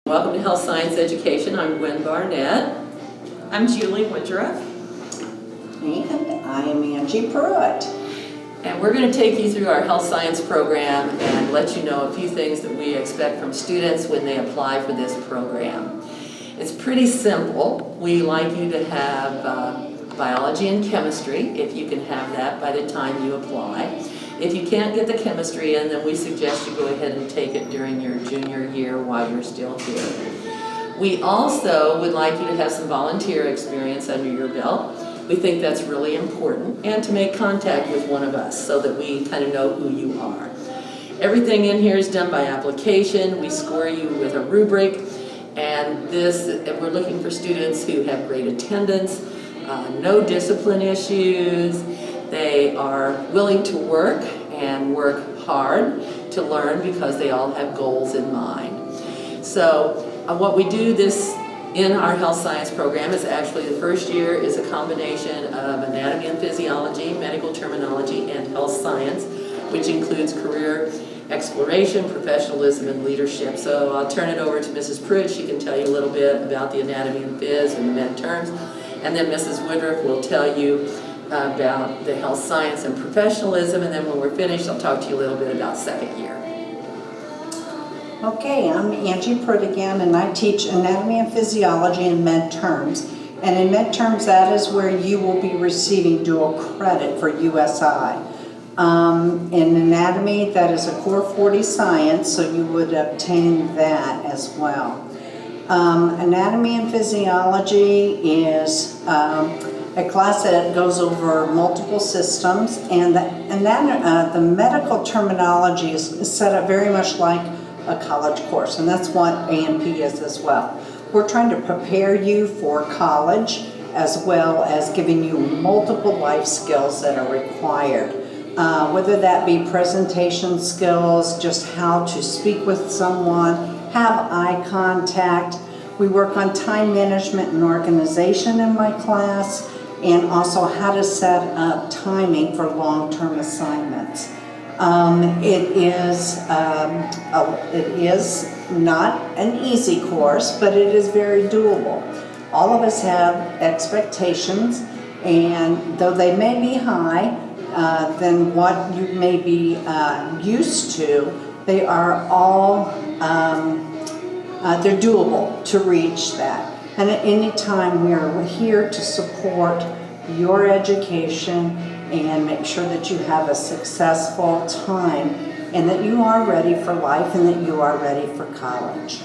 Welcome to Health Science Education. I'm Gwen Barnett. I'm Julie Woodruff. And I am Angie Pruitt. And we're going to take you through our health science program and let you know a few things that we expect from students when they apply for this program. It's pretty simple. We like you to have biology and chemistry, if you can have that by the time you apply. If you can't get the chemistry in, then we suggest you go ahead and take it during your junior year while you're still here. We also would like you to have some volunteer experience under your belt. We think that's really important, and to make contact with one of us so that we kind of know who you are. Everything in here is done by application. We score you with a rubric, and we're looking for students who have great attendance, no discipline issues. They are willing to work and work hard to learn because they all have goals in mind. So what we do in our health science program is actually the first year is a combination of anatomy and physiology, medical terminology, and health science, which includes career exploration, professionalism, and leadership. So I'll turn it over to Mrs. Pruitt. She can tell you a little bit about the anatomy and phys and the med terms. And then Mrs. Woodruff will tell you about the health science and professionalism, and then when we're finished, I'll talk to you a little bit about second year. Okay, I'm Angie Pruitt again, and I teach anatomy and physiology and med terms. And in med terms, that is where you will be receiving dual credit for USI. In anatomy, that is a core 40 science, so you would obtain that as well. Anatomy and physiology is a class that goes over multiple systems, and the medical terminology is set up very much like a college course, and that's what A&P is as well. We're trying to prepare you for college as well as giving you multiple life skills that are required, whether that be presentation skills, just how to speak with someone, have eye contact. We work on time management and organization in my class, and also how to set up timing for long-term assignments. It is not an easy course, but it is very doable. All of us have expectations, and though they may be high than what you may be used to, they are all, they're doable to reach that. And at any time, we are here to support your education and make sure that you have a successful time and that you are ready for life and that you are ready for college.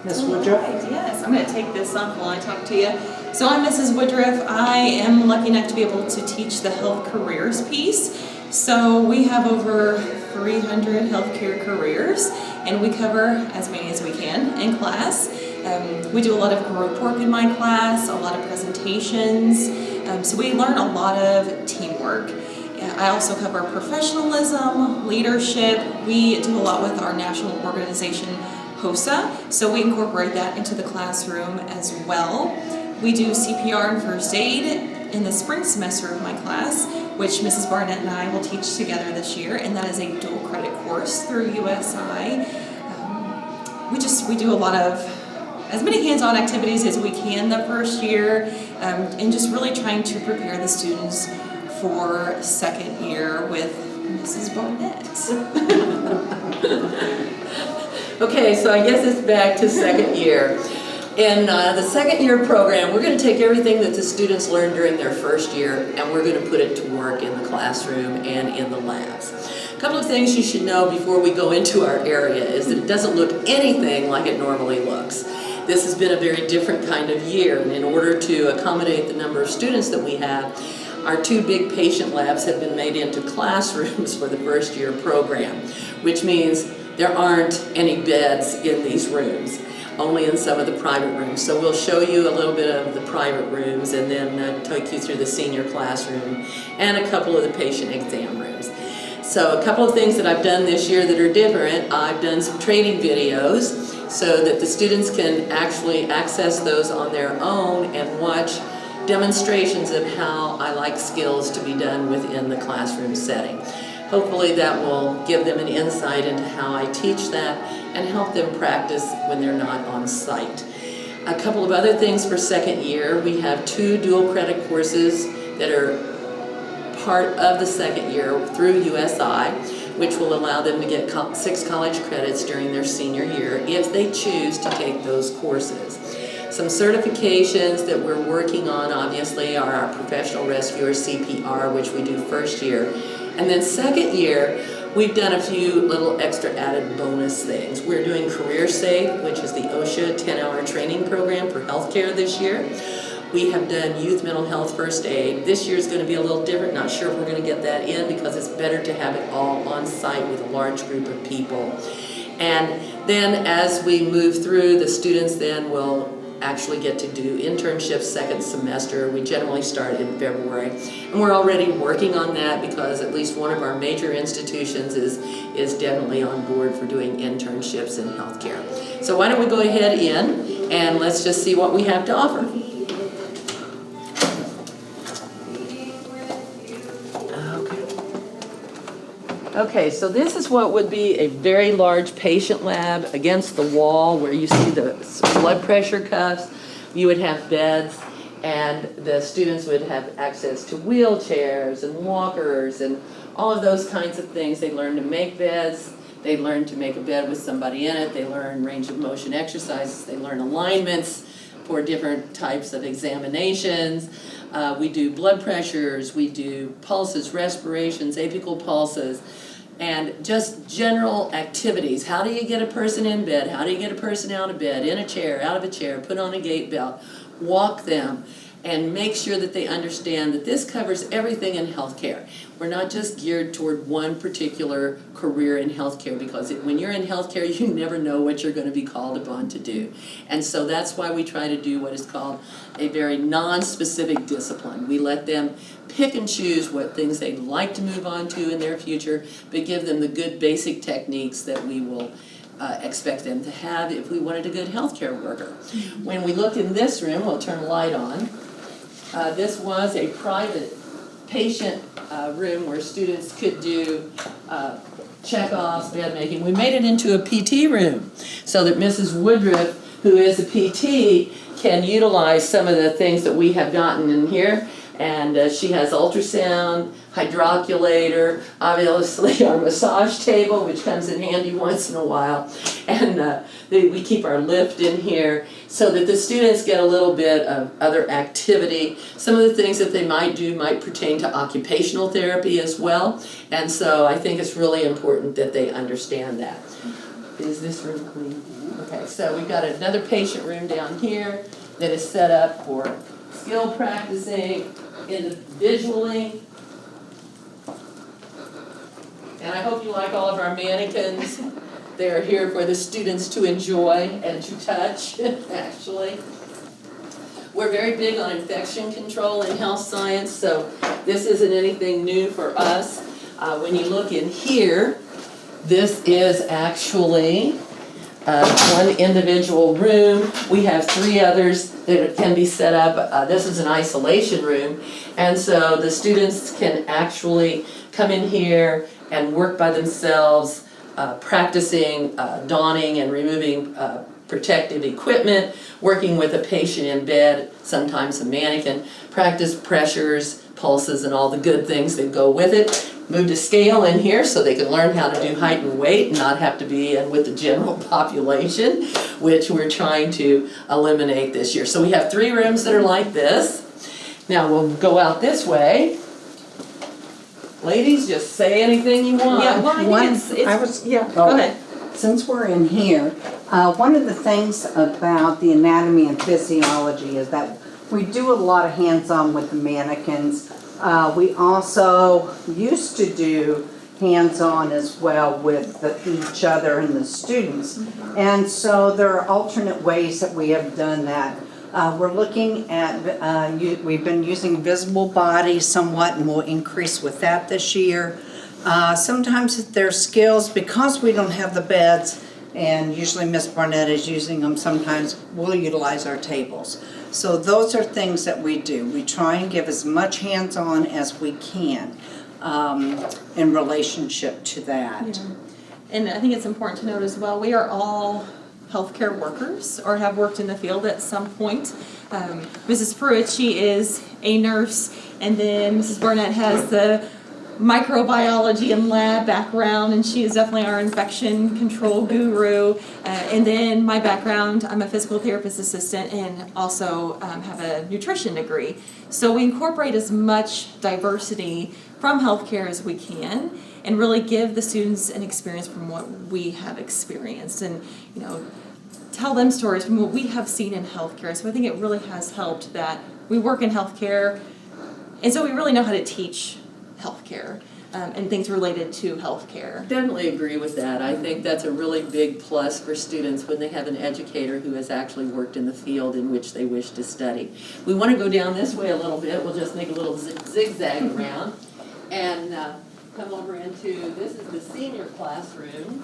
Ms. Woodruff? Right, yes, I'm going to take this off while I talk to you. So I'm Mrs. Woodruff. I am lucky enough to be able to teach the health careers piece. So we have over 300 healthcare careers, and we cover as many as we can in class. We do a lot of group work in my class, a lot of presentations, so we learn a lot of teamwork. I also cover professionalism, leadership. We do a lot with our national organization, HOSA, so we incorporate that into the classroom as well. We do CPR and first aid in the spring semester of my class, which Mrs. Barnett and I will teach together this year, and that is a dual credit course through USI. We do a lot of as many hands-on activities as we can the first year, and just really trying to prepare the students for second year with Mrs. Barnett. Okay, so I guess it's back to second year. In the second year program, we're going to take everything that the students learned during their first year, and we're going to put it to work in the classroom and in the labs. A couple of things you should know before we go into our area is that it doesn't look anything like it normally looks. This has been a very different kind of year, and in order to accommodate the number of students that we have, our two big patient labs have been made into classrooms for the first year program, which means there aren't any beds in these rooms, only in some of the private rooms. So we'll show you a little bit of the private rooms and then take you through the senior classroom and a couple of the patient exam rooms. So a couple of things that I've done this year that are different. I've done some training videos so that the students can actually access those on their own and watch demonstrations of how I like skills to be done within the classroom setting. Hopefully that will give them an insight into how I teach that and help them practice when they're not on site. A couple of other things for second year. We have 2 dual credit courses that are part of the second year through USI, which will allow them to get 6 college credits during their senior year if they choose to take those courses. Some certifications that we're working on obviously are our professional rescuer CPR, which we do first year. And then second year, we've done a few little extra added bonus things. We're doing Career Safe, which is the OSHA 10-hour training program for healthcare this year. We have done youth mental health first aid. This year is going to be a little different. Not sure if we're going to get that in because it's better to have it all on site with a large group of people. And then as we move through, the students then will actually get to do internships second semester. We generally start in February. And we're already working on that because at least one of our major institutions is definitely on board for doing internships in healthcare. So why don't we go ahead in and let's just see what we have to offer. Okay, so this is what would be a very large patient lab against the wall where you see the blood pressure cuffs. You would have beds, and the students would have access to wheelchairs and walkers and all of those kinds of things. They learn to make beds. They learn to make a bed with somebody in it. They learn range of motion exercises. They learn alignments for different types of examinations. We do blood pressures, we do pulses, respirations, apical pulses, and just general activities. How do you get a person in bed? How do you get a person out of bed, in a chair, out of a chair, put on a gait belt, walk them, and make sure that they understand that this covers everything in healthcare. We're not just geared toward one particular career in healthcare because when you're in healthcare, you never know what you're going to be called upon to do. And so that's why we try to do what is called a very non-specific discipline. We let them pick and choose what things they'd like to move on to in their future, but give them the good basic techniques that we will expect them to have if we wanted a good healthcare worker. When we look in this room, we'll turn a light on. This was a private patient room where students could do check-offs, bed making. We made it into a PT room so that Mrs. Woodruff, who is a PT, can utilize some of the things that we have gotten in here. And she has ultrasound, hydroculator, obviously our massage table, which comes in handy once in a while. And we keep our lift in here so that the students get a little bit of other activity. Some of the things that they might do might pertain to occupational therapy as well. And so I think it's really important that they understand that. Is this room clean? Okay, so we've got another patient room down here that is set up for skill practicing individually. And I hope you like all of our mannequins. They're here for the students to enjoy and to touch, actually. We're very big on infection control in health science, so this isn't anything new for us. When you look in here, this is actually one individual room. We have 3 others that can be set up. This is an isolation room, and so the students can actually come in here and work by themselves, practicing donning and removing protective equipment, working with a patient in bed, sometimes a mannequin, practice pressures, pulses, and all the good things that go with it. Moved a scale in here so they can learn how to do height and weight and not have to be in with the general population, which we're trying to eliminate this year. So we have 3 rooms that are like this. Now we'll go out this way. Ladies, just say anything you want. Yeah, well, I think yeah, go ahead. Since we're in here, one of the things about the anatomy and physiology is that we do a lot of hands-on with the mannequins. We also used to do hands-on as well with each other and the students. And so there are alternate ways that we have done that. We're looking at, we've been using visible bodies somewhat, and we'll increase with that this year. Sometimes if there's skills, because we don't have the beds, and usually Miss Barnett is using them, sometimes we'll utilize our tables. So those are things that we do. We try and give as much hands-on as we can. in relationship to that. Yeah. And I think it's important to note as well, we are all healthcare workers or have worked in the field at some point. Mrs. Pruitt, she is a nurse, and then Mrs. Burnett has the microbiology and lab background, and she is definitely our infection control guru. And then my background, I'm a physical therapist assistant and also have a nutrition degree. So we incorporate as much diversity from healthcare as we can and really give the students an experience from what we have experienced and, you know, tell them stories from what we have seen in healthcare. So I think it really has helped that we work in healthcare, and so we really know how to teach healthcare and things related to healthcare. Definitely agree with that. I think that's a really big plus for students when they have an educator who has actually worked in the field in which they wish to study. We want to go down this way a little bit. We'll just make a little zigzag around and come over into, this is the senior classroom.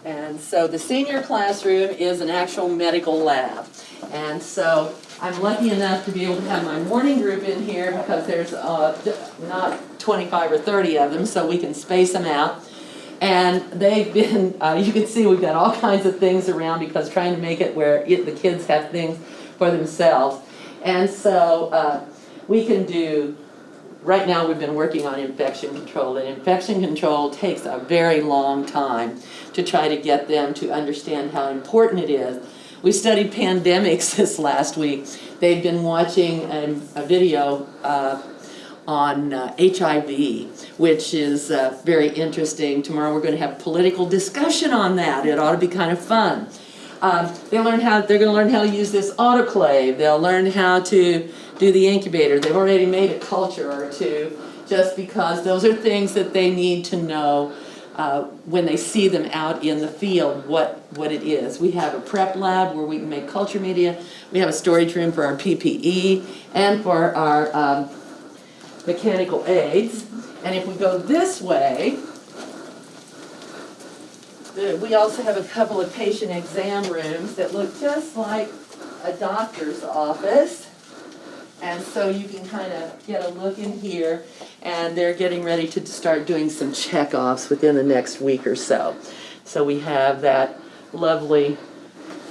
And so the senior classroom is an actual medical lab. And so I'm lucky enough to be able to have my morning group in here because there's not 25 or 30 of them, so we can space them out. And they've been, you can see we've got all kinds of things around because trying to make it where the kids have things for themselves. And so we can do, right now we've been working on infection control, and infection control takes a very long time to try to get them to understand how important it is. We studied pandemics this last week. They've been watching a video on HIV, which is very interesting. Tomorrow we're going to have political discussion on that. It ought to be kind of fun. They're going to learn how to use this autoclave. They'll learn how to do the incubator. They've already made a culture or two just because those are things that they need to know when they see them out in the field, what it is. We have a prep lab where we can make culture media. We have a storage room for our PPE and for our mechanical aids. And if we go this way, we also have a couple of patient exam rooms that look just like a doctor's office. And so you can kind of get a look in here, and they're getting ready to start doing some checkoffs within the next week or so. So we have that lovely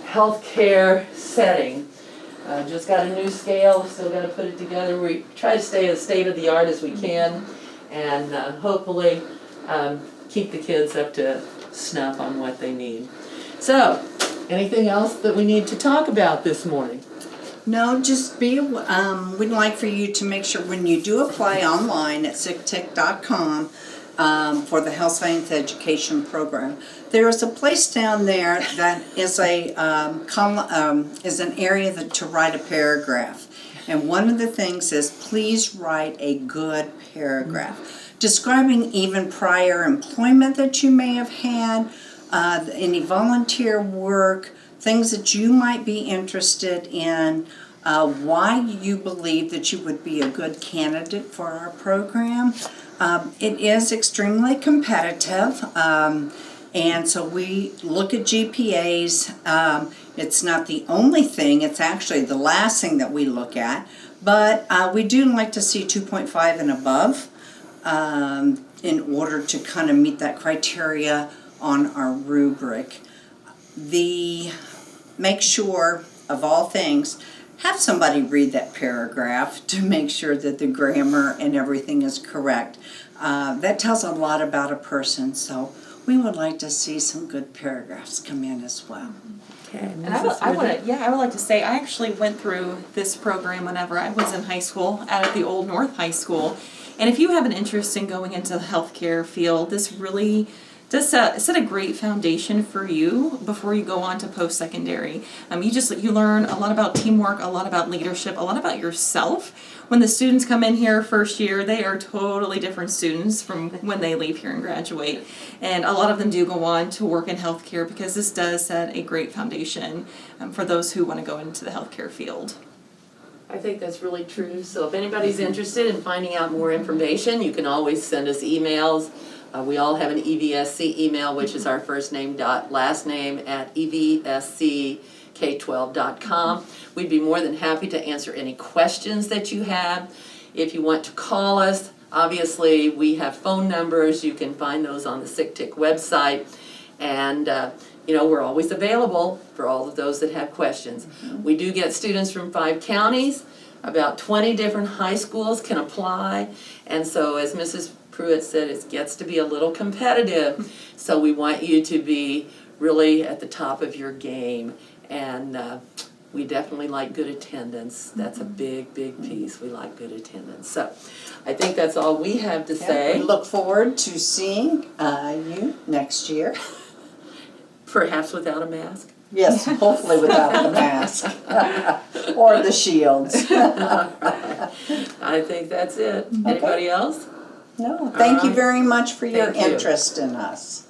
healthcare setting. Just got a new scale, still got to put it together. We try to stay as state of the art as we can, and hopefully keep the kids up to snuff on what they need. So, anything else that we need to talk about this morning? No, just we'd like for you to make sure when you do apply online at SICTech.com for the Health Science Education Program, there is a place down there that is is an area to write a paragraph. And one of the things is please write a good paragraph, describing even prior employment that you may have had, any volunteer work, things that you might be interested in, why you believe that you would be a good candidate for our program. It is extremely competitive, and so we look at GPAs. It's not the only thing, it's actually the last thing that we look at, but we do like to see 2.5 and above in order to kind of meet that criteria on our rubric. Make sure, of all things, have somebody read that paragraph to make sure that the grammar and everything is correct. That tells a lot about a person, so we would like to see some good paragraphs come in as well. Okay. And I would like to say, I actually went through this program whenever I was in high school, out at the Old North High School. And if you have an interest in going into the healthcare field, this really does set a great foundation for you before you go on to post-secondary. You learn a lot about teamwork, a lot about leadership, a lot about yourself. When the students come in here first year, they are totally different students from when they leave here and graduate. And a lot of them do go on to work in healthcare because this does set a great foundation for those who want to go into the healthcare field. I think that's really true. So if anybody's interested in finding out more information, you can always send us emails. We all have an EVSC email, which is our first name dot last name at evsck12.com. We'd be more than happy to answer any questions that you have. If you want to call us, obviously, we have phone numbers. You can find those on the SICTIC website. And, we're always available for all of those that have questions. We do get students from 5 counties. About 20 different high schools can apply. And so, as Mrs. Pruitt said, it gets to be a little competitive. So we want you to be really at the top of your game. And we definitely like good attendance. That's a big, big piece. We like good attendance. So I think that's all we have to Yeah, say. we look forward to seeing you next year. Perhaps without a mask. Yes, hopefully without the mask or the shields. I think that's it. Anybody else? No, thank you right. very much for your Thank you. interest in us.